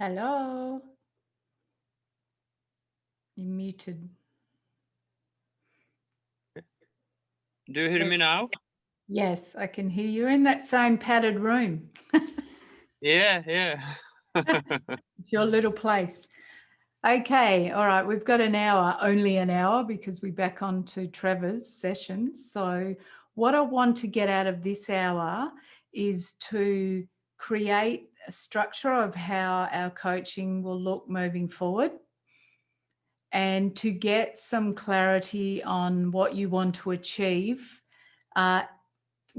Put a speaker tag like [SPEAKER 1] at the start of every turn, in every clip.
[SPEAKER 1] Hello. You're muted.
[SPEAKER 2] Do you hear me now?
[SPEAKER 1] Yes, I can hear you. You're in that same padded room.
[SPEAKER 2] Yeah.
[SPEAKER 1] It's your little place. Okay, all right. We've got an hour, only an hour, because we're back on to Trevor's session. So, what I want to get out of this hour is to create a structure of how our coaching will look moving forward, and to get some clarity on what you want to achieve.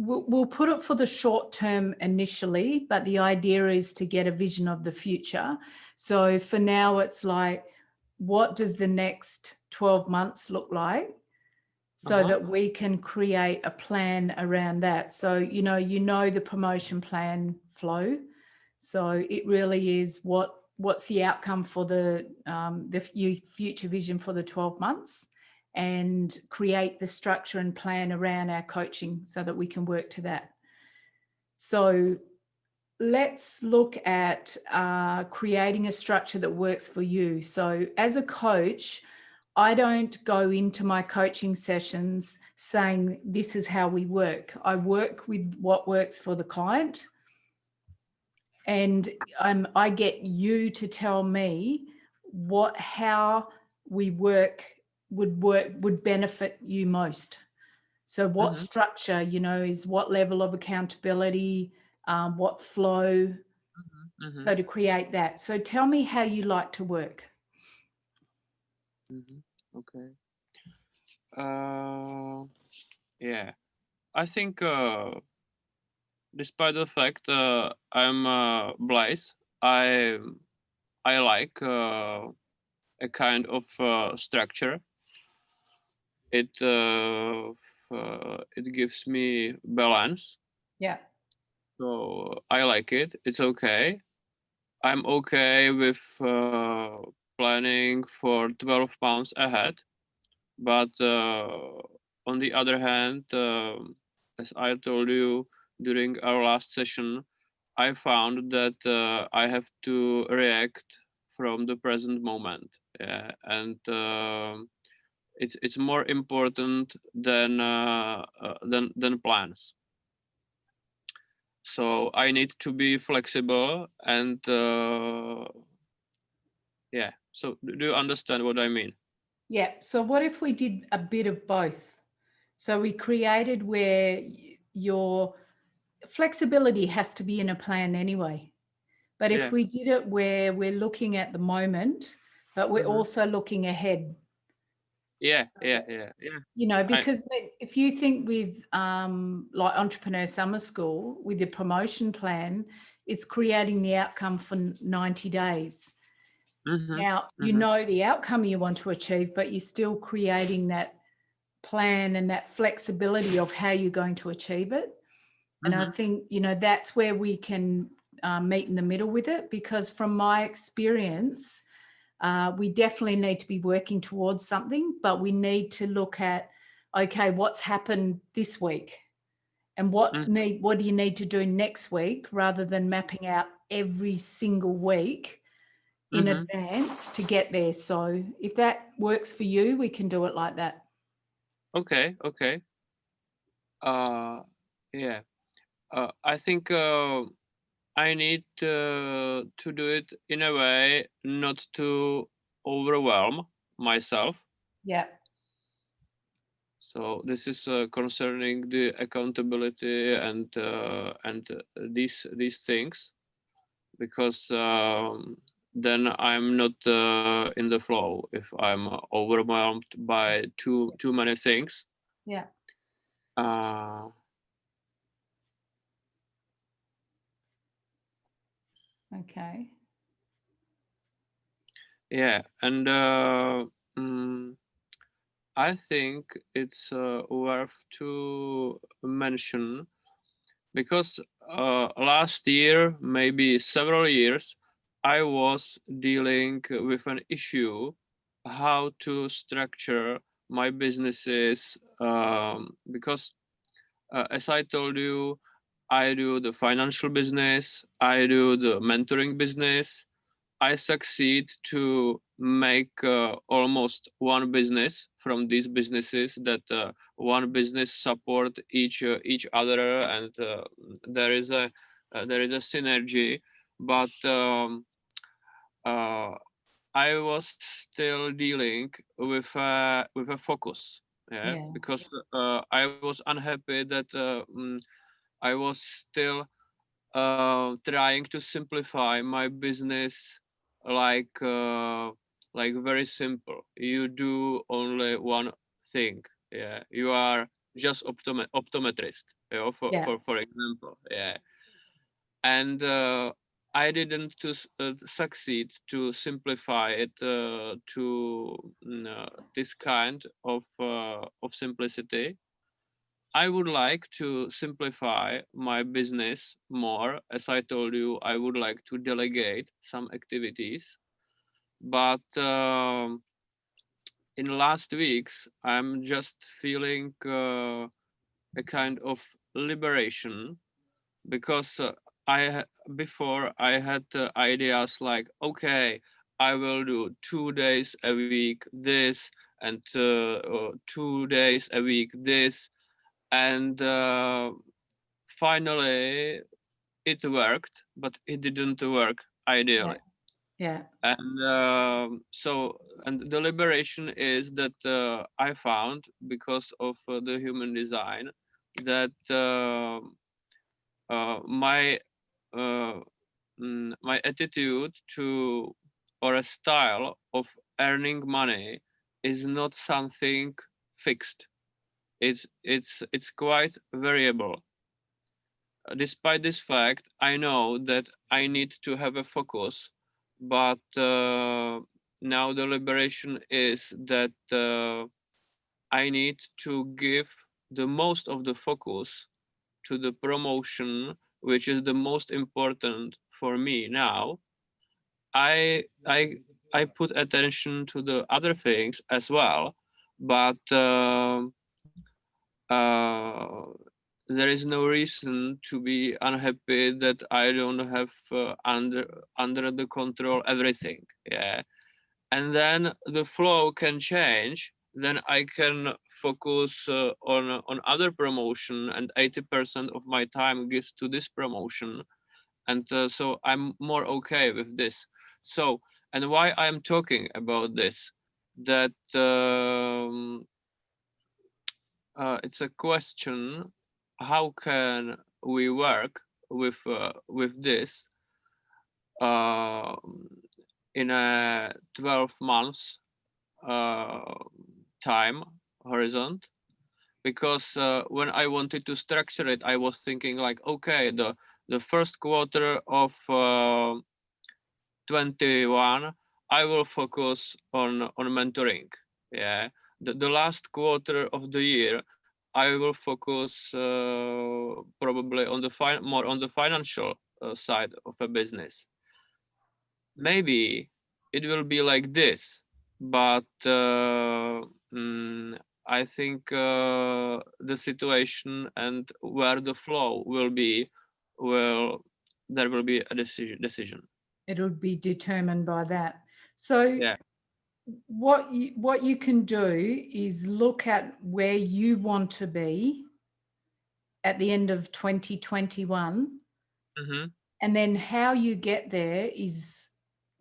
[SPEAKER 1] We'll put it for the short term initially, but the idea is to get a vision of the future. So for now, it's like, what does the next 12 months look like? So that we can create a plan around that. So, you know the promotion plan flow. So it really is what's the outcome for the future vision for the 12 months, and create the structure and plan around our coaching so that we can work to that. So let's look at creating a structure that works for you. So as a coach, I don't go into my coaching sessions saying this is how we work. I work with what works for the client, and I get you to tell me how we would benefit you most. So what structure, is what level of accountability, what flow. So to create that. So tell me how you like to work.
[SPEAKER 2] Okay. Yeah. I think, despite the fact I'm blind, I like a kind of structure. It gives me balance.
[SPEAKER 1] Yeah.
[SPEAKER 2] So I like it. It's okay. I'm okay with planning for 12 months ahead. But on the other hand, as I told you during our last session, I found that I have to react from the present moment. Yeah, and it's more important than plans. So I need to be flexible and yeah. So do you understand what I mean?
[SPEAKER 1] Yeah. So what if we did a bit of both? So we created where your flexibility has to be in a plan anyway. But if
[SPEAKER 2] Yeah.
[SPEAKER 1] we did it where we're looking at the moment, but we're also looking ahead.
[SPEAKER 2] Yeah.
[SPEAKER 1] Because if you think with like Entrepreneur Summer School, with your promotion plan, it's creating the outcome for 90 days. Now, you know the outcome you want to achieve, but you're still creating that plan and that flexibility of how you're going to achieve it. And I think, that's where we can meet in the middle with it, because from my experience, we definitely need to be working towards something, but we need to look at, okay, what's happened this week, and what do you need to do next week, rather than mapping out every single week in advance to get there. So if that works for you, we can do it like that.
[SPEAKER 2] Okay. Yeah. I think I need to do it in a way not to overwhelm myself.
[SPEAKER 1] Yeah.
[SPEAKER 2] So this is concerning the accountability and these things, because then I'm not in the flow if I'm overwhelmed by too many things.
[SPEAKER 1] Yeah.
[SPEAKER 2] Uh,
[SPEAKER 1] Okay.
[SPEAKER 2] yeah, and I think it's worth to mention, because last year, maybe several years, I was dealing with an issue how to structure my businesses, because as I told you, I do the financial business, I do the mentoring business, I succeed to make almost one business from these businesses, that one business support each other, and there is a synergy. But I was still dealing with a focus, yeah,
[SPEAKER 1] Yeah.
[SPEAKER 2] because I was unhappy that I was still trying to simplify my business, like very simple. You do only one thing. Yeah, you are just optometrist. You know,
[SPEAKER 1] Yeah.
[SPEAKER 2] for example. Yeah, and I didn't succeed to simplify it to this kind of simplicity. I would like to simplify my business more. As I told you, I would like to delegate some activities. But in last weeks, I'm just feeling a kind of liberation, because before I had ideas like, okay, I will do 2 days a week this, and 2 days a week this, and finally it worked, but it didn't work
[SPEAKER 1] Yeah.
[SPEAKER 2] ideally.
[SPEAKER 1] Yeah.
[SPEAKER 2] And and the liberation is that I found, because of the human design, that my uh, my attitude to, or a style of earning money, is not something fixed. It's quite variable. Despite this fact, I know that I need to have a focus, but now the liberation is that I need to give the most of the focus to the promotion, which is the most important for me now. I I I put attention to the other things as well, but uh, there is no reason to be unhappy that I don't have under the control everything. Yeah, and then the flow can change. Then I can focus on other promotion, and 80% of my time gives to this promotion, and so I'm more okay with this. So, and why I'm talking about this, that it's a question, how can we work with this uh, in a 12 months uh, time horizon. Because when I wanted to structure it, I was thinking like, okay, the first quarter of 21, I will focus on mentoring. Yeah, the last quarter of the year, I will focus probably on the more on the financial side of a business. Maybe it will be like this, but I think the situation and where the flow will be, will there will be a decision.
[SPEAKER 1] It'll be determined by that. So
[SPEAKER 2] Yeah.
[SPEAKER 1] what you can do is look at where you want to be at the end of 2021,
[SPEAKER 2] Mm-hmm.
[SPEAKER 1] and then how you get there is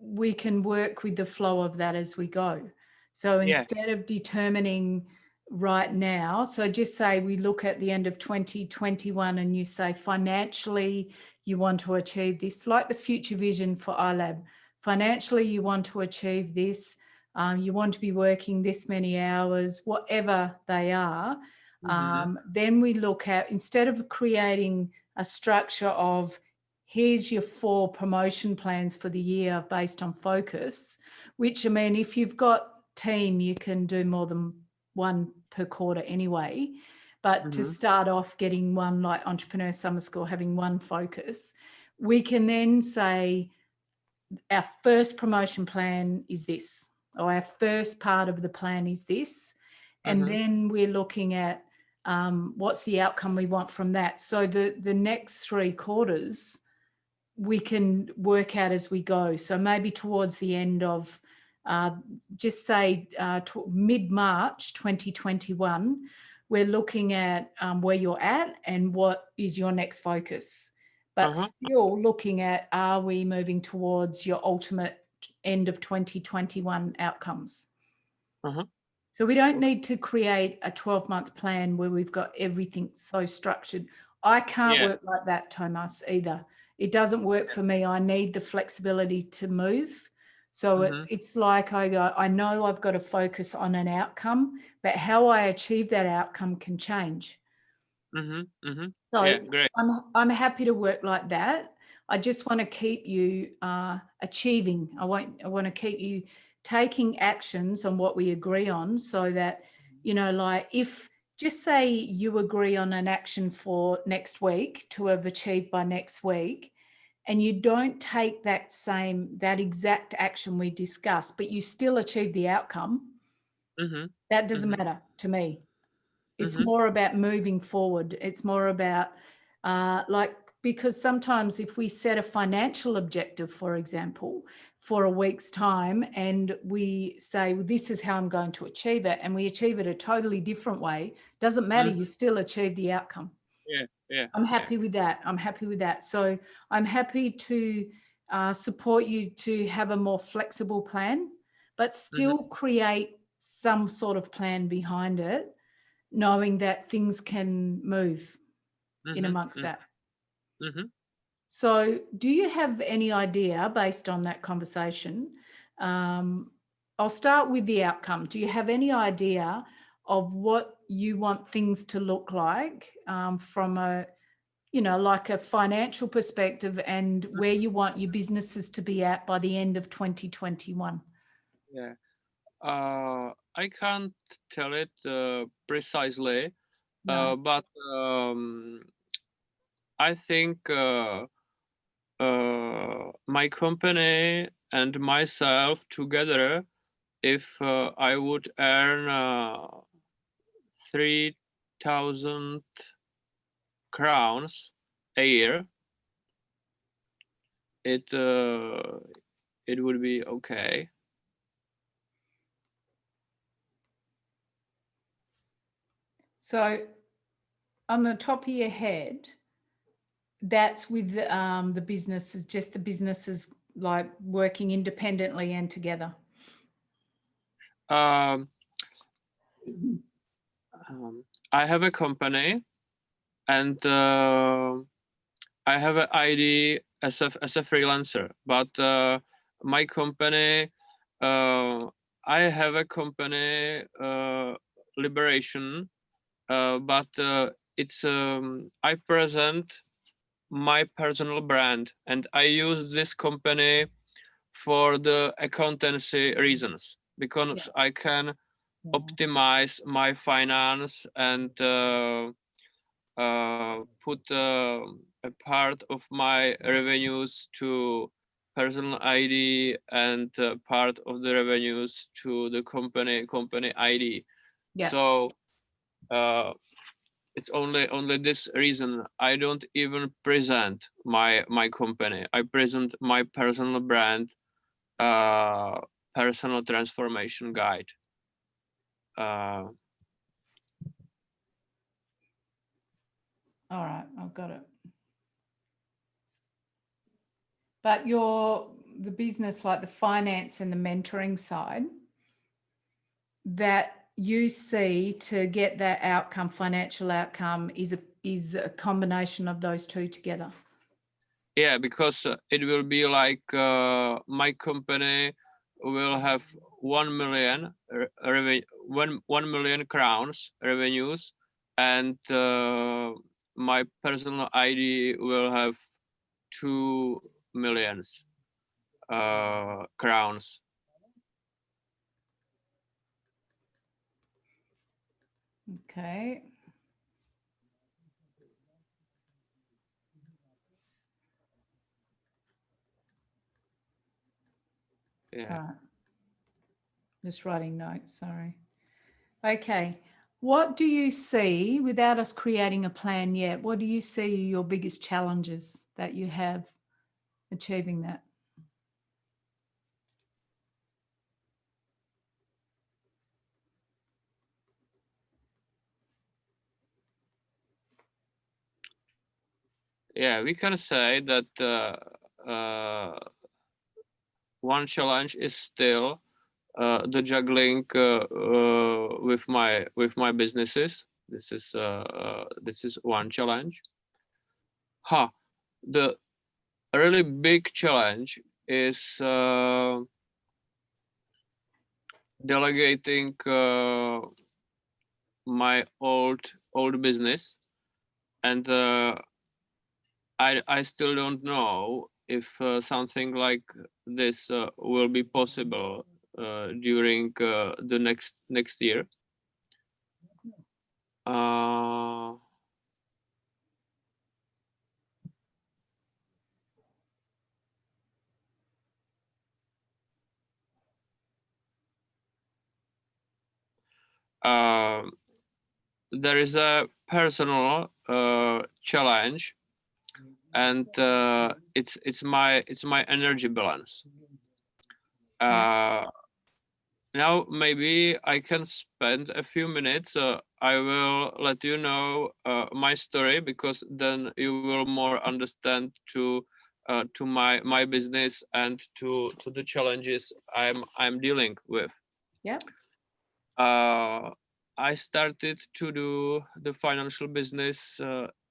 [SPEAKER 1] we can work with the flow of that as we go. So
[SPEAKER 2] Yeah.
[SPEAKER 1] instead of determining right now, so just say we look at the end of 2021 and you say financially you want to achieve this, like the future vision for iLab. Financially, you want to achieve this. You want to be working this many hours, whatever they are.
[SPEAKER 2] Mm-hmm.
[SPEAKER 1] Then we look at, instead of creating a structure of here's your 4 promotion plans for the year based on focus, which, I mean, if you've got team, you can do more than one per quarter anyway. But to
[SPEAKER 2] Mm-hmm.
[SPEAKER 1] start off getting one, like Entrepreneur Summer School, having one focus, we can then say our first promotion plan is this, or our first part of the plan is this. And
[SPEAKER 2] Mm-hmm.
[SPEAKER 1] then we're looking at what's the outcome we want from that. So the next 3 quarters, we can work out as we go. So maybe towards the end of, just say mid-March 2021, we're looking at where you're at and what is your next focus. But still looking at, are we moving towards your ultimate end of 2021 outcomes? So we don't need to create a 12-month plan where we've got everything so structured. I can't work like that, Tomas, either. It doesn't work for me. I need the flexibility to move. So it's like I go, I know I've got to focus on an outcome, but how I achieve that outcome can change. So
[SPEAKER 2] Yeah, great.
[SPEAKER 1] I'm happy to work like that. I just want to keep you achieving. I want to keep you taking actions on what we agree on, so that, you know, like if just say you agree on an action for next week to have achieved by next week, and you don't take that exact action we discussed, but you still achieve the outcome, that doesn't matter to me. It's more about moving forward. It's more about because sometimes if we set a financial objective, for example, for a week's time, and we say, well, this is how I'm going to achieve it, and we achieve it a totally different way, doesn't matter. You still achieve the outcome. I'm happy with that. I'm happy with that. So I'm happy to support you to have a more flexible plan, but still create some sort of plan behind it, knowing that things can move in amongst that. So do you have any idea, based on that conversation, I'll start with the outcome. Do you have any idea of what you want things to look like from a, you know, like a financial perspective, and where you want your businesses to be at by the end of 2021?
[SPEAKER 2] Yeah. I can't tell it precisely, but I think my company and myself together, if I would earn 3,000 crowns a year, it would be okay.
[SPEAKER 1] So on the top of your head, that's with the businesses, just the businesses like working independently and together?
[SPEAKER 2] I have a company, and I have an ID as a freelancer, but my company, I have a company, Liberation, but it's I present my personal brand, and I use this company for the accountancy reasons, because I can optimize my finance and put a part of my revenues to personal ID, and part of the revenues to the company ID. So it's only this reason. I don't even present my company. I present my personal brand, personal transformation guide.
[SPEAKER 1] All right, I've got it. But the business, like the finance and the mentoring side, that you see to get that outcome, financial outcome, is a combination of those two together.
[SPEAKER 2] Yeah, because it will be like my company will have 1 million 1 million crowns revenues, and my personal ID will have 2 millions crowns.
[SPEAKER 1] Okay.
[SPEAKER 2] Yeah.
[SPEAKER 1] All right. Just writing notes, sorry. Okay. What do you see, without us creating a plan yet, what do you see your biggest challenges that you have? achieving that?
[SPEAKER 2] Yeah, we can say that one challenge is still the juggling with my businesses. This is one challenge. The really big challenge is delegating my old business, and I still don't know if something like this will be possible during the next year. There is a personal challenge, and it's my energy balance. Now maybe I can spend a few minutes. I will let you know my story, because then you will more understand to my business and to the challenges I'm dealing with.
[SPEAKER 1] Yeah.
[SPEAKER 2] I started to do the financial business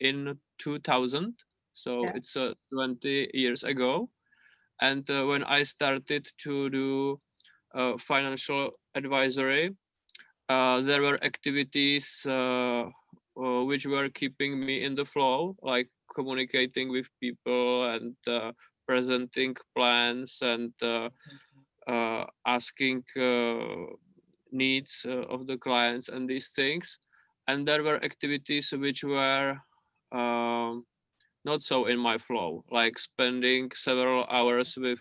[SPEAKER 2] in 2000, so
[SPEAKER 1] Yeah.
[SPEAKER 2] it's 20 years ago. And when I started to do financial advisory, there were activities which were keeping me in the flow, like communicating with people and presenting plans and asking needs of the clients and these things. And there were activities which were not so in my flow, like spending several hours with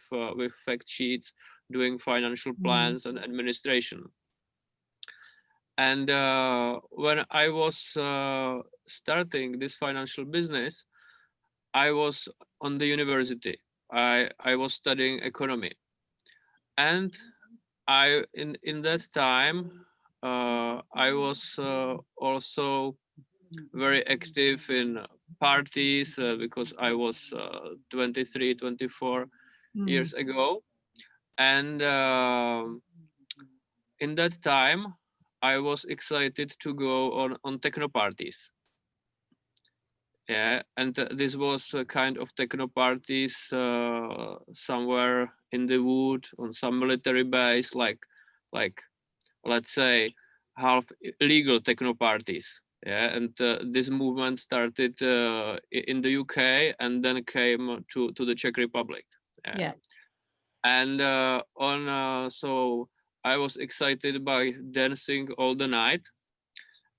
[SPEAKER 2] fact sheets, doing financial plans and administration. And when I was starting this financial business, I was on the university. I was studying economy, and in that time I was also very active in parties because I was 23, 24 years ago. And in that time, I was excited to go on techno parties. Yeah, and this was a kind of techno parties somewhere in the wood on some military base, like let's say half illegal techno parties. Yeah, and this movement started in the UK and then came to the Czech Republic.
[SPEAKER 1] Yeah.
[SPEAKER 2] And so I was excited by dancing all the night.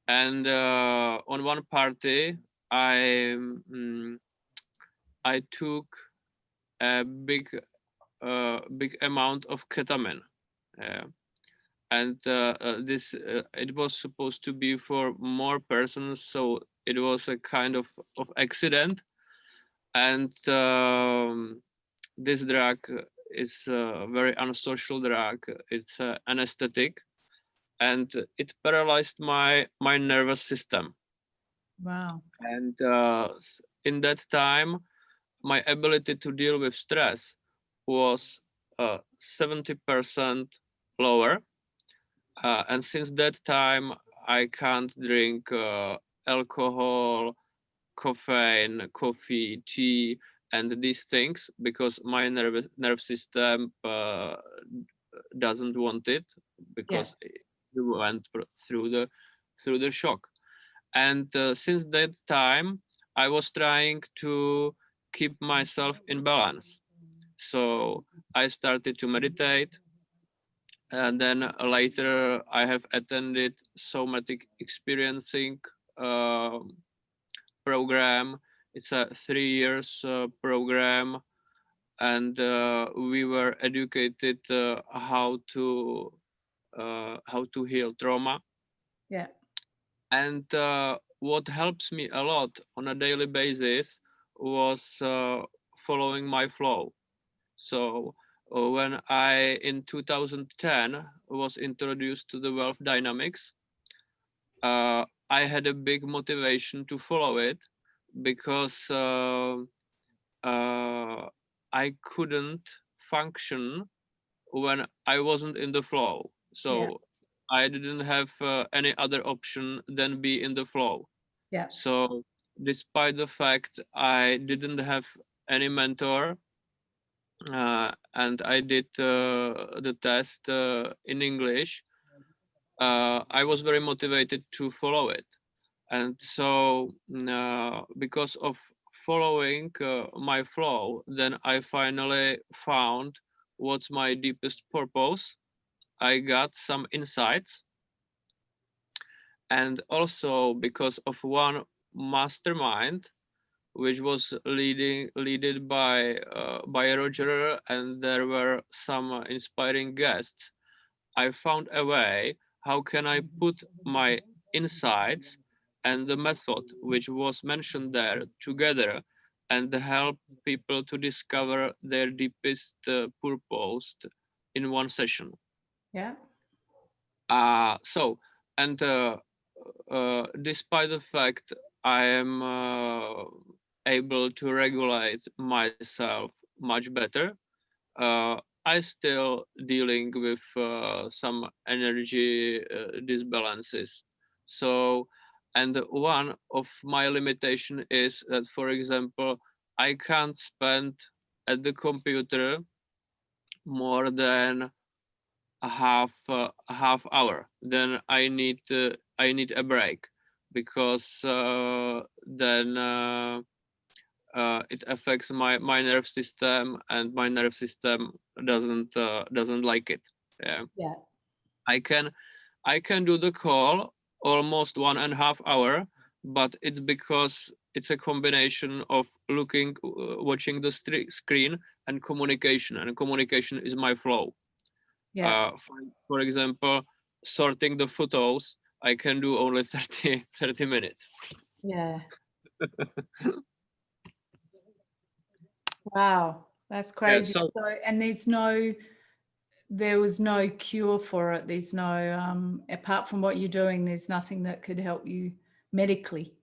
[SPEAKER 2] And on one party, I took a big amount of ketamine. And this it was supposed to be for more persons, so it was a kind of accident. And this drug is a very unsocial drug. It's anesthetic, and it paralyzed my nervous system.
[SPEAKER 1] Wow.
[SPEAKER 2] And in that time, my ability to deal with stress was 70% lower. And since that time, I can't drink alcohol, caffeine, coffee, tea, and these things, because my nerve system doesn't want it, because it went through the shock. And since that time, I was trying to keep myself in balance. So I started to meditate, and then later I have attended somatic experiencing program. It's a 3 years program, and we were educated how to heal trauma.
[SPEAKER 1] Yeah.
[SPEAKER 2] And what helps me a lot on a daily basis was following my flow. So when I in 2010 was introduced to the wealth dynamics, I had a big motivation to follow it because I couldn't function when I wasn't in the flow.
[SPEAKER 1] Yeah.
[SPEAKER 2] So I didn't have any other option than be in the flow.
[SPEAKER 1] Yeah.
[SPEAKER 2] So despite the fact I didn't have any mentor, and I did the test in English, I was very motivated to follow it. And so because of following my flow, then I finally found what's my deepest purpose. I got some insights, and also because of one mastermind which was leaded by Roger, and there were some inspiring guests. I found a way how can I put my insights and the method which was mentioned there together and help people to discover their deepest purpose in one session.
[SPEAKER 1] Yeah.
[SPEAKER 2] So and despite the fact I am able to regulate myself much better, I still dealing with some energy disbalances. So, and one of my limitation is that, for example, I can't spend at the computer more than a half hour. Then I need a break because then it affects my nerve system, and my nerve system doesn't like it. Yeah,
[SPEAKER 1] Yeah.
[SPEAKER 2] I can I can do the call almost 1.5 hour, but it's because it's a combination of watching the screen and communication is my flow.
[SPEAKER 1] Yeah.
[SPEAKER 2] For example, sorting the photos, I can do only 30 minutes.
[SPEAKER 1] Yeah. Wow. That's
[SPEAKER 2] Yeah,
[SPEAKER 1] crazy.
[SPEAKER 2] so
[SPEAKER 1] So, and there was no cure for it. There's no, apart from what you're doing, there's nothing that could help you medically.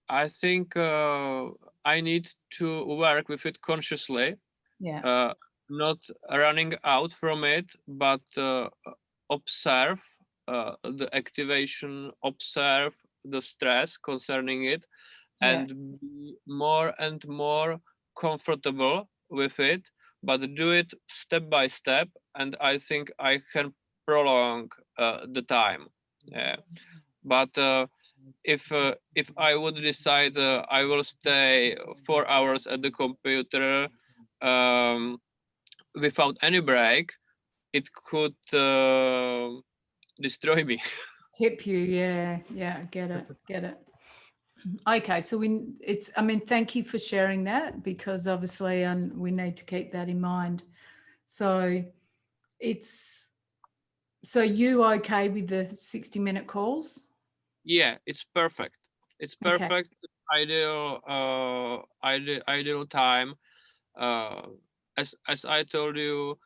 [SPEAKER 2] I think I need to work with it consciously,
[SPEAKER 1] Yeah.
[SPEAKER 2] uh, not running out from it, but observe the activation, observe the stress concerning it,
[SPEAKER 1] Yeah.
[SPEAKER 2] and be more and more comfortable with it, but do it step by step. And I think I can prolong the time. Yeah. But if I would decide I will stay 4 hours at the computer um, without any break, it could destroy me.
[SPEAKER 1] Tip you. Yeah. Yeah. Get it. Get it. Okay. So I mean, thank you for sharing that, because obviously, we need to keep that in mind. So it's, so you okay with the 60-minute calls?
[SPEAKER 2] Yeah, it's perfect. It's
[SPEAKER 1] Okay.
[SPEAKER 2] perfect. Ideal time. Uh, as I told you,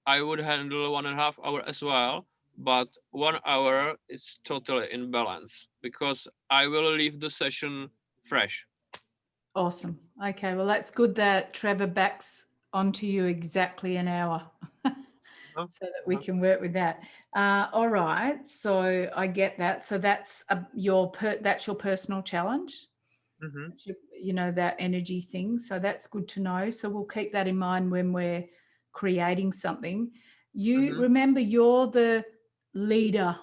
[SPEAKER 2] I would handle 1.5 hour as well, but 1 hour is totally in balance because I will leave the session fresh.
[SPEAKER 1] Awesome. Okay. Well, that's good that Trevor backs onto you exactly an hour
[SPEAKER 2] Uh-huh,
[SPEAKER 1] so that we
[SPEAKER 2] uh-huh.
[SPEAKER 1] can work with that. All right. So I get that. So that's that's your personal challenge.
[SPEAKER 2] Mhm,
[SPEAKER 1] That energy thing. So that's good to know. So we'll keep that in mind when we're creating something. You
[SPEAKER 2] mhm,
[SPEAKER 1] remember, you're the leader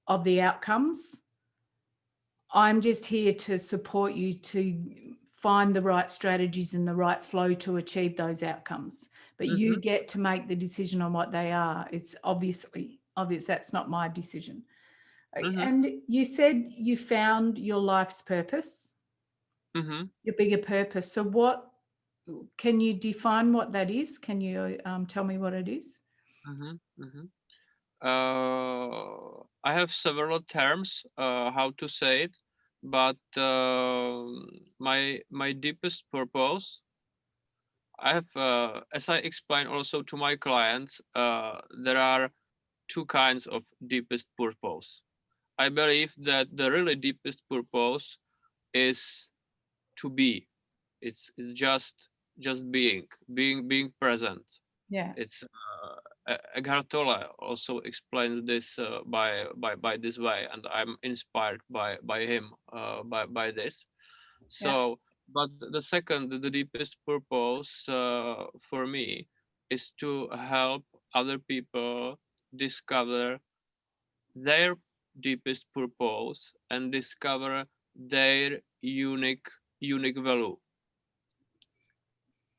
[SPEAKER 1] of the outcomes. I'm just here to support you to find the right strategies and the right flow to achieve those outcomes. But you
[SPEAKER 2] mhm,
[SPEAKER 1] get to make the decision on what they are. It's obviously obvious that's not my decision.
[SPEAKER 2] mhm,
[SPEAKER 1] And you said you found your life's purpose,
[SPEAKER 2] mhm,
[SPEAKER 1] your bigger purpose. So what, can you define what that is? Can you tell me what it is?
[SPEAKER 2] mhm, mhm. I have several terms how to say it. but my deepest purpose, I have, as I explained also to my clients, there are two kinds of deepest purpose. I believe that the really deepest purpose is to be. It's just being present.
[SPEAKER 1] Yeah.
[SPEAKER 2] It's Eckhart Tolle also explains this by this way, and I'm inspired by him by this.
[SPEAKER 1] Yeah.
[SPEAKER 2] So, but the second, the deepest purpose for me is to help other people discover their deepest purpose and discover their unique value.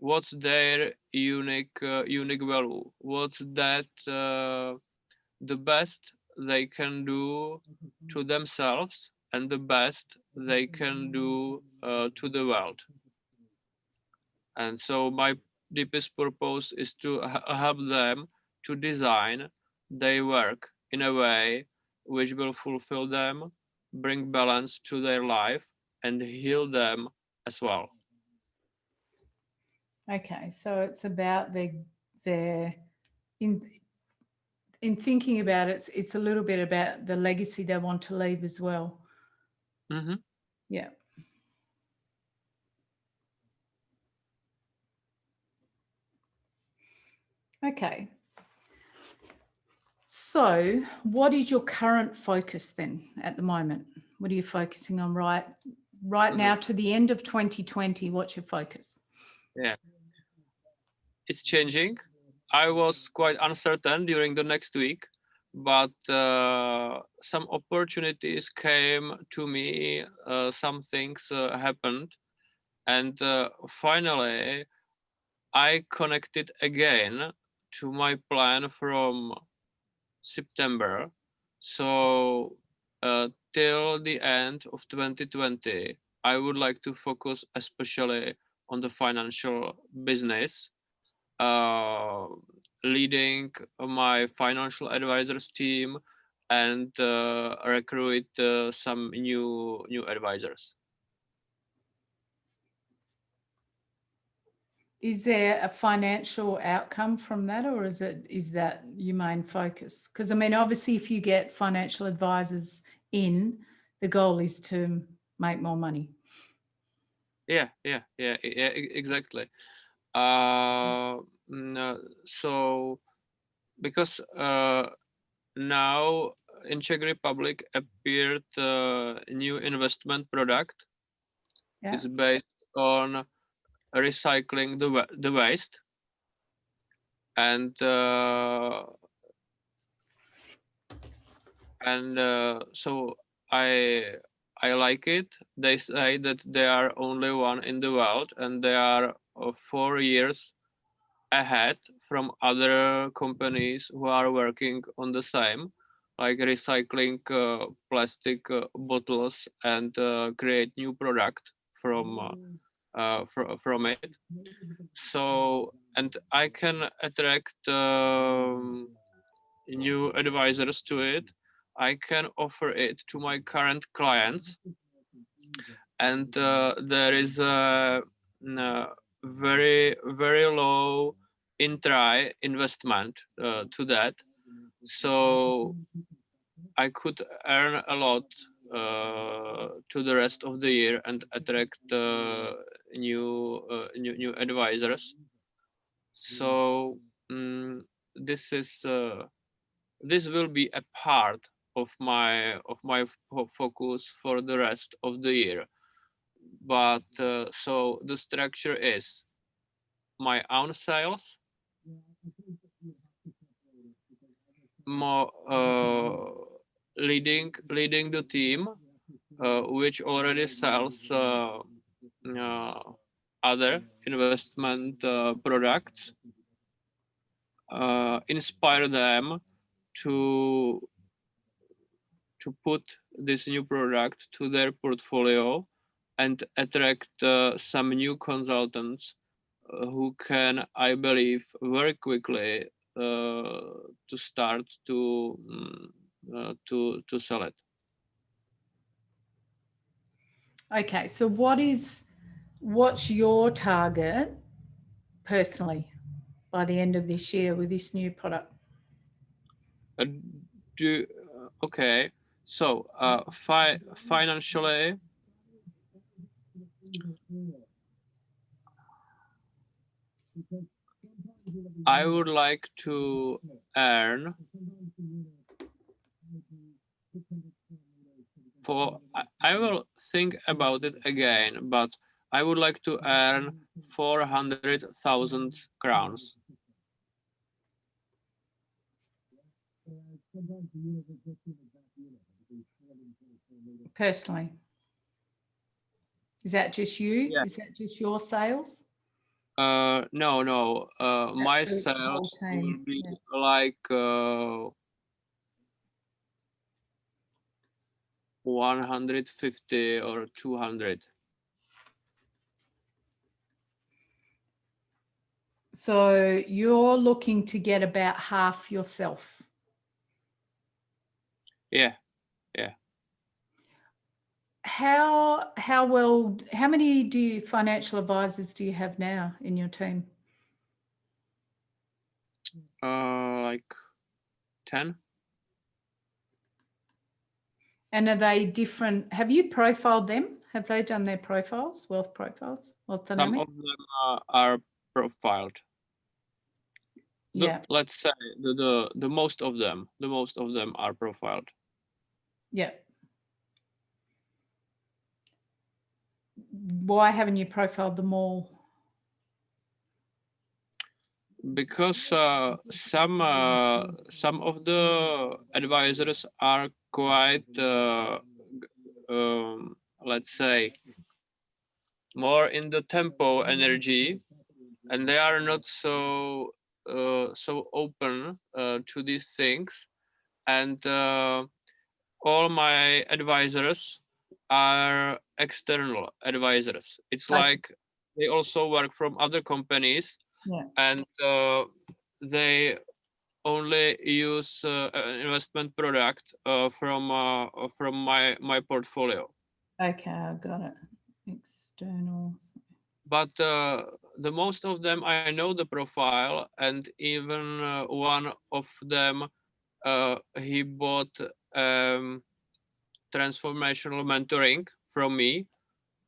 [SPEAKER 2] What's their unique value? What's that the best they can do to themselves and the best they can do to the world? And so my deepest purpose is to help them to design their work in a way which will fulfill them, bring balance to their life, and heal them as well.
[SPEAKER 1] Okay, so it's about their in thinking about it, it's a little bit about the legacy they want to leave as well.
[SPEAKER 2] Mm-hmm.
[SPEAKER 1] Yeah. Okay. So, what is your current focus then at the moment? What are you focusing on right now to the end of 2020? What's your focus?
[SPEAKER 2] Yeah, it's changing. I was quite uncertain during the next week, but some opportunities came to me. Some things happened, and finally, I connected again to my plan from September. So till the end of 2020, I would like to focus especially on the financial business, uh, leading my financial advisors team and recruit some new advisors.
[SPEAKER 1] Is there a financial outcome from that, or is that your main focus? Because I mean, obviously, if you get financial advisors in, the goal is to make more money.
[SPEAKER 2] Yeah, exactly. So because now in Czech Republic appeared a new investment product.
[SPEAKER 1] Yeah.
[SPEAKER 2] It's based on recycling the waste, and so I I like it. They say that they are only one in the world, and they are 4 years ahead from other companies who are working on the same, like recycling plastic bottles and create new product from it. So, and I can attract new advisors to it. I can offer it to my current clients, and there is a very low entry investment to that, so I could earn a lot to the rest of the year and attract new advisors. So mm, this is this will be a part of my focus for the rest of the year. But so the structure is my own sales, more leading the team which already sells uh, other investment products, inspire them to put this new product to their portfolio and attract some new consultants who can, I believe, very quickly to start to sell it.
[SPEAKER 1] Okay, so what's your target personally by the end of this year with this new product?
[SPEAKER 2] Okay, so financially, I would like to earn I will think about it again, but I would like to earn 400,000 crowns.
[SPEAKER 1] Personally, is that just you?
[SPEAKER 2] Yeah.
[SPEAKER 1] Is that just your sales?
[SPEAKER 2] No. My
[SPEAKER 1] That's the whole
[SPEAKER 2] sales will
[SPEAKER 1] team.
[SPEAKER 2] be
[SPEAKER 1] Yeah.
[SPEAKER 2] like 150 or 200.
[SPEAKER 1] So you're looking to get about half yourself.
[SPEAKER 2] Yeah.
[SPEAKER 1] How many financial advisors do you have now in your team?
[SPEAKER 2] Like 10.
[SPEAKER 1] And are they different? Have you profiled them? Have they done their profiles, wealth profiles, wealth
[SPEAKER 2] Some
[SPEAKER 1] dynamic?
[SPEAKER 2] of them are profiled.
[SPEAKER 1] Yeah.
[SPEAKER 2] Let's say the most of them are profiled.
[SPEAKER 1] Yeah. Why haven't you profiled them all?
[SPEAKER 2] Because some of the advisors are quite let's say more in the tempo energy, and they are not so open to these things, and all my advisors are external advisors. It's
[SPEAKER 1] Okay.
[SPEAKER 2] like they also work from other companies,
[SPEAKER 1] Yeah.
[SPEAKER 2] and they only use an investment product from my portfolio.
[SPEAKER 1] Okay, I got it. External.
[SPEAKER 2] But the most of them, I know the profile, and even one of them, he bought transformational mentoring from me,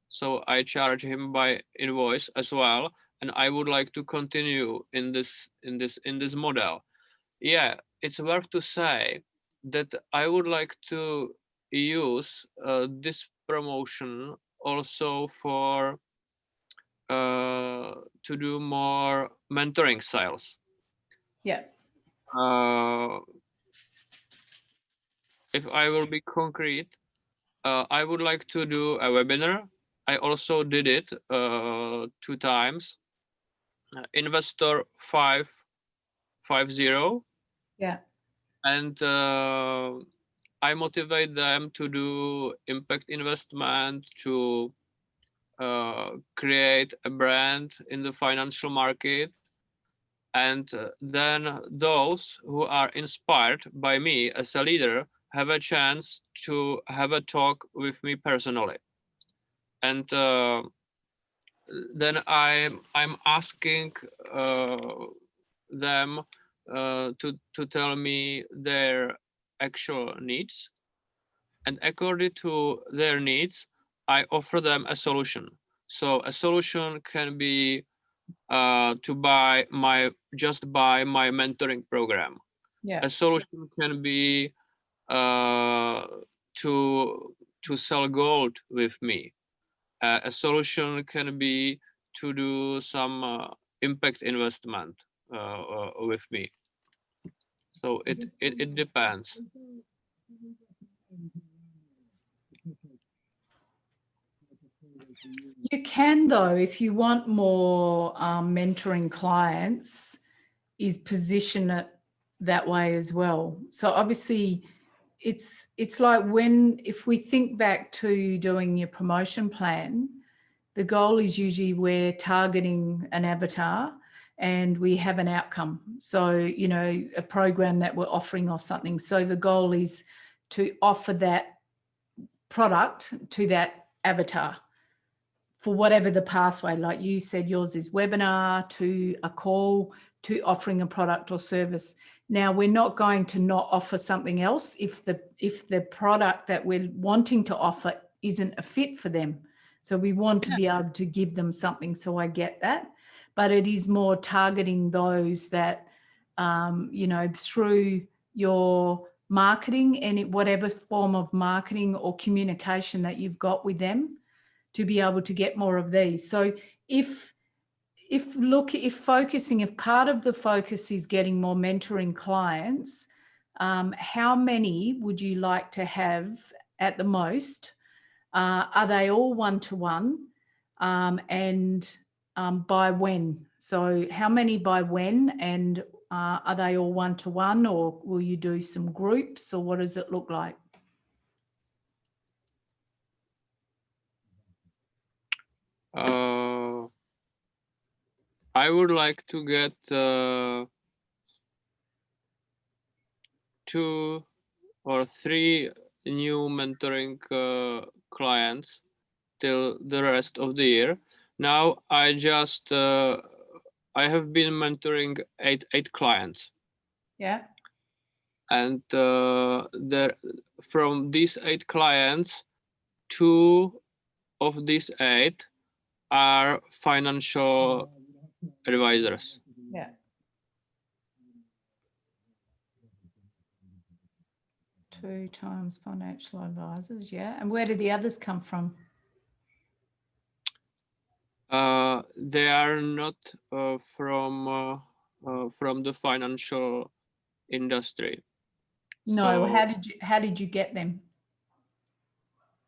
[SPEAKER 2] so I charge him by invoice as well, and I would like to continue in this model. Yeah, it's worth to say that I would like to use this promotion also for to do more mentoring sales.
[SPEAKER 1] Yeah.
[SPEAKER 2] Uh, if I will be concrete, I would like to do a webinar. I also did it 2 times. Investor 550,
[SPEAKER 1] Yeah.
[SPEAKER 2] and I motivate them to do impact investment, to create a brand in the financial market, and then those who are inspired by me as a leader have a chance to have a talk with me personally, and then I'm asking them to tell me their actual needs, and according to their needs, I offer them a solution. So a solution can be to buy my mentoring program.
[SPEAKER 1] Yeah.
[SPEAKER 2] A solution can be uh, to sell gold with me. A solution can be to do some impact investment with me. So it depends.
[SPEAKER 1] You can, though, if you want more mentoring clients, is position it that way as well. So obviously, it's like if we think back to doing your promotion plan, the goal is usually we're targeting an avatar and we have an outcome. So, a program that we're offering or something. So the goal is to offer that product to that avatar for whatever the pathway, like you said, yours is webinar to a call to offering a product or service. Now, we're not going to not offer something else if the product that we're wanting to offer isn't a fit for them. So we want to be able to give them something. So I get that, but it is more targeting those that, you know, through your marketing and whatever form of marketing or communication that you've got with them, to be able to get more of these. So if part of the focus is getting more mentoring clients, how many would you like to have at the most? Are they all one-to-one? And by when? So how many by when? And are they all one-to-one, or will you do some groups, or what does it look like?
[SPEAKER 2] I would like to get 2 or 3 new mentoring clients till the rest of the year. Now I just I have been mentoring eight clients.
[SPEAKER 1] Yeah.
[SPEAKER 2] And from these 8 clients, 2 of these 8 are financial advisors.
[SPEAKER 1] Yeah. 2 times financial advisors, yeah. And where did the others come from?
[SPEAKER 2] They are not from the financial industry.
[SPEAKER 1] No,
[SPEAKER 2] So
[SPEAKER 1] how did you get them?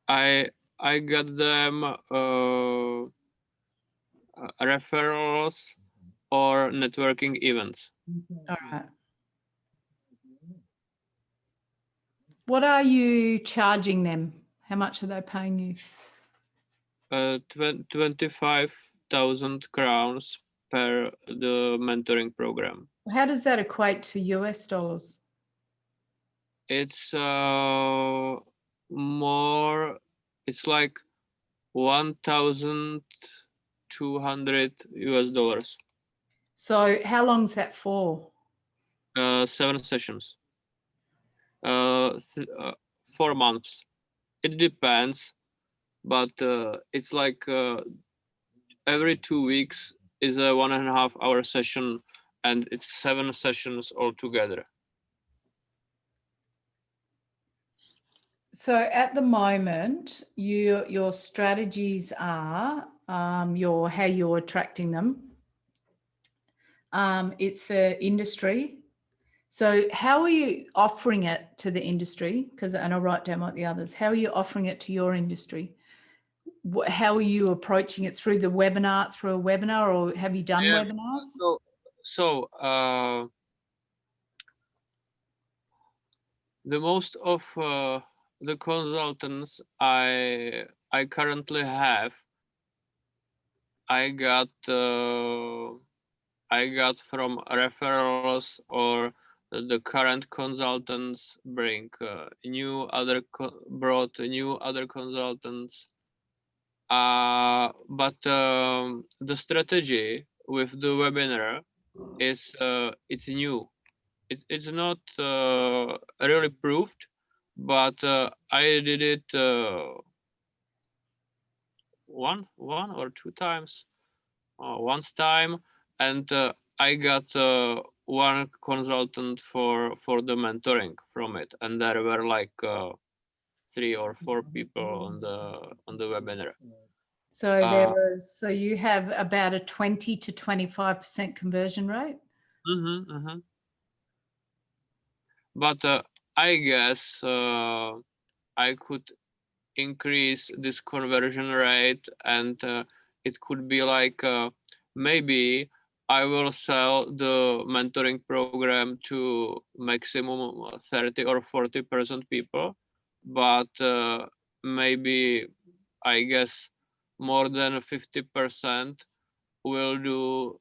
[SPEAKER 2] I got them referrals or networking events.
[SPEAKER 1] All right. What are you charging them? How much are they paying you?
[SPEAKER 2] 25,000 crowns per the mentoring program.
[SPEAKER 1] How does that equate to US dollars?
[SPEAKER 2] It's more, it's like 1,200 US dollars.
[SPEAKER 1] So how long's that for?
[SPEAKER 2] 7 sessions. 4 months. It depends, but it's like every 2 weeks is a 1.5 hour session, and it's 7 sessions altogether.
[SPEAKER 1] So at the moment, your strategies are how you're attracting them. It's the industry. So how are you offering it to the industry? And I'll write down like the others. How are you offering it to your industry? How are you approaching it? Through a webinar, or have you done webinars?
[SPEAKER 2] So the most of the consultants I currently have, I got from referrals, or the current consultants brought new other consultants. But the strategy with the webinar is it's new. It's not really proved, but I did it one or 2 times. Once time, and I got 1 consultant for the mentoring from it, and there were like 3 or 4 people on the webinar.
[SPEAKER 1] So you have about a 20 to 25% conversion rate.
[SPEAKER 2] But I guess I could increase this conversion rate, and it could be like maybe I will sell the mentoring program to maximum 30 or 40% people, but maybe I guess more than 50% will do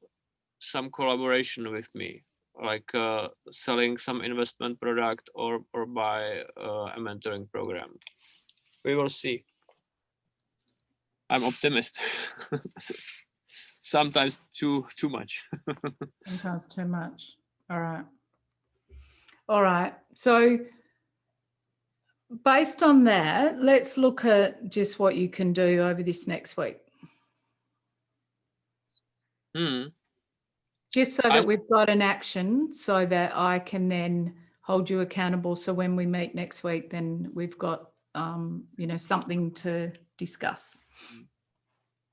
[SPEAKER 2] some collaboration with me, like selling some investment product or buy a mentoring program. We will see. I'm optimist. Sometimes too much.
[SPEAKER 1] Sometimes too much. All right. All right. So based on that, let's look at just what you can do over this next week. Just so that we've got an action so that I can then hold you accountable. So when we meet next week, then we've got, something to discuss.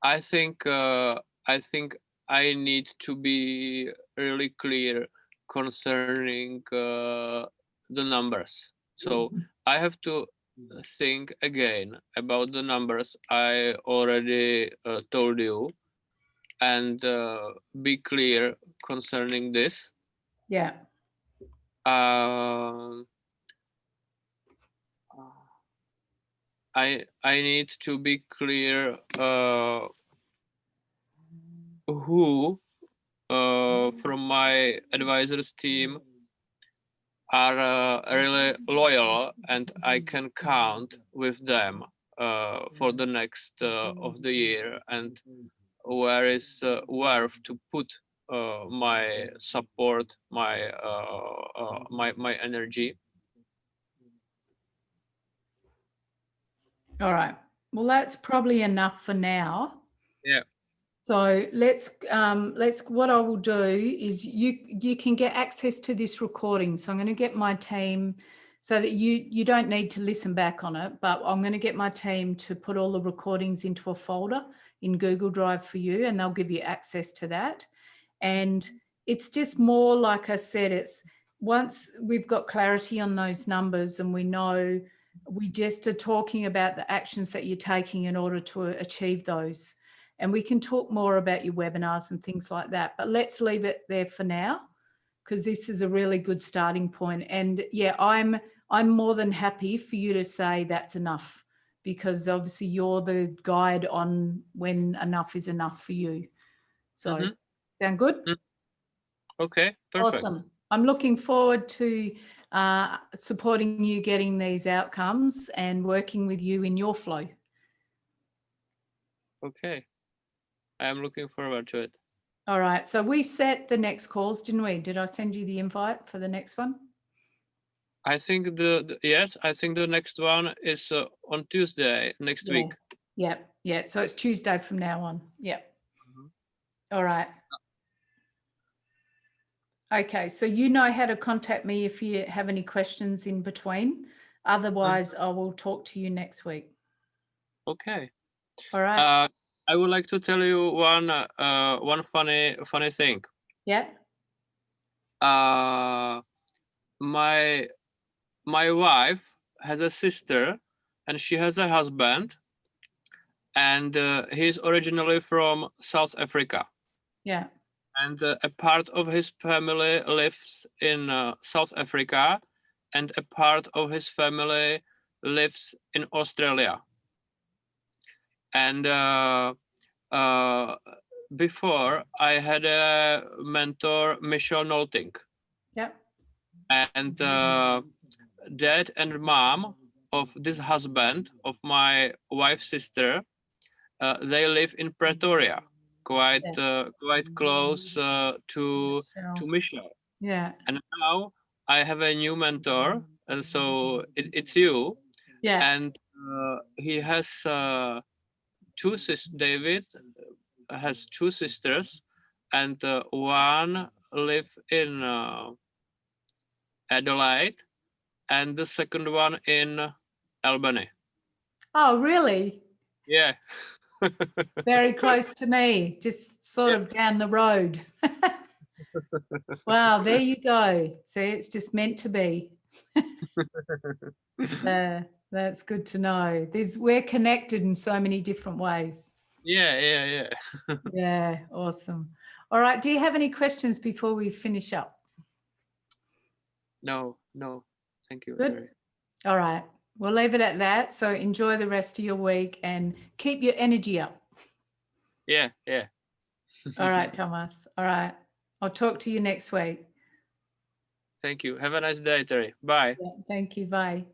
[SPEAKER 2] I think I need to be really clear concerning the numbers. So I have to think again about the numbers I already told you, and be clear concerning this.
[SPEAKER 1] Yeah.
[SPEAKER 2] I need to be clear who from my advisors team are really loyal and I can count with them for the next of the year, and where is worth to put my support, my energy.
[SPEAKER 1] All right. Well, that's probably enough for now.
[SPEAKER 2] Yeah.
[SPEAKER 1] So let's what I will do is you can get access to this recording. So I'm going to get my team so that you don't need to listen back on it, but I'm going to get my team to put all the recordings into a folder in Google Drive for you, and they'll give you access to that. And it's just more, like I said, it's once we've got clarity on those numbers and we know, we just are talking about the actions that you're taking in order to achieve those. And we can talk more about your webinars and things like that, but let's leave it there for now, because this is a really good starting point. And yeah, I'm more than happy for you to say that's enough, because obviously you're the guide on when enough is enough for you. So sound good?
[SPEAKER 2] Okay, perfect.
[SPEAKER 1] Awesome. I'm looking forward to supporting you getting these outcomes and working with you in your flow.
[SPEAKER 2] Okay. I am looking forward to it.
[SPEAKER 1] All right. So we set the next calls, didn't we? Did I send you the invite for the next one?
[SPEAKER 2] I think yes, I think the next one is on Tuesday next week.
[SPEAKER 1] Yeah. So it's Tuesday from now on. Yeah. All right. Okay. So you know how to contact me if you have any questions in between. Otherwise, I will talk to you next week.
[SPEAKER 2] Okay.
[SPEAKER 1] All right.
[SPEAKER 2] I would like to tell you one funny thing.
[SPEAKER 1] Yeah.
[SPEAKER 2] My wife has a sister, and she has a husband, and he's originally from South Africa.
[SPEAKER 1] Yeah.
[SPEAKER 2] And a part of his family lives in South Africa, and a part of his family lives in Australia. And before, I had a mentor, Michelle Nolting.
[SPEAKER 1] Yeah.
[SPEAKER 2] And dad and mom of this husband of my wife's sister, they live in Pretoria, quite close to Michelle.
[SPEAKER 1] Yeah.
[SPEAKER 2] And now I have a new mentor, and so it's you.
[SPEAKER 1] Yeah.
[SPEAKER 2] And he has two sisters. David has two sisters, and one live in Adelaide, and the second one in Albany.
[SPEAKER 1] Oh, really?
[SPEAKER 2] Yeah.
[SPEAKER 1] Very close to me, just sort of down the road. Wow, there you go. See, it's just meant to be. That's good to know. We're connected in so many different ways.
[SPEAKER 2] Yeah.
[SPEAKER 1] Yeah, awesome. All right, do you have any questions before we finish up?
[SPEAKER 2] No, thank you.
[SPEAKER 1] Good. All right, we'll leave it at that. So enjoy the rest of your week and keep your energy up.
[SPEAKER 2] Yeah.
[SPEAKER 1] All right, Tomas. All right, I'll talk to you next week.
[SPEAKER 2] Thank you. Have a nice day, Terry. Bye.
[SPEAKER 1] Yeah, thank you. Bye.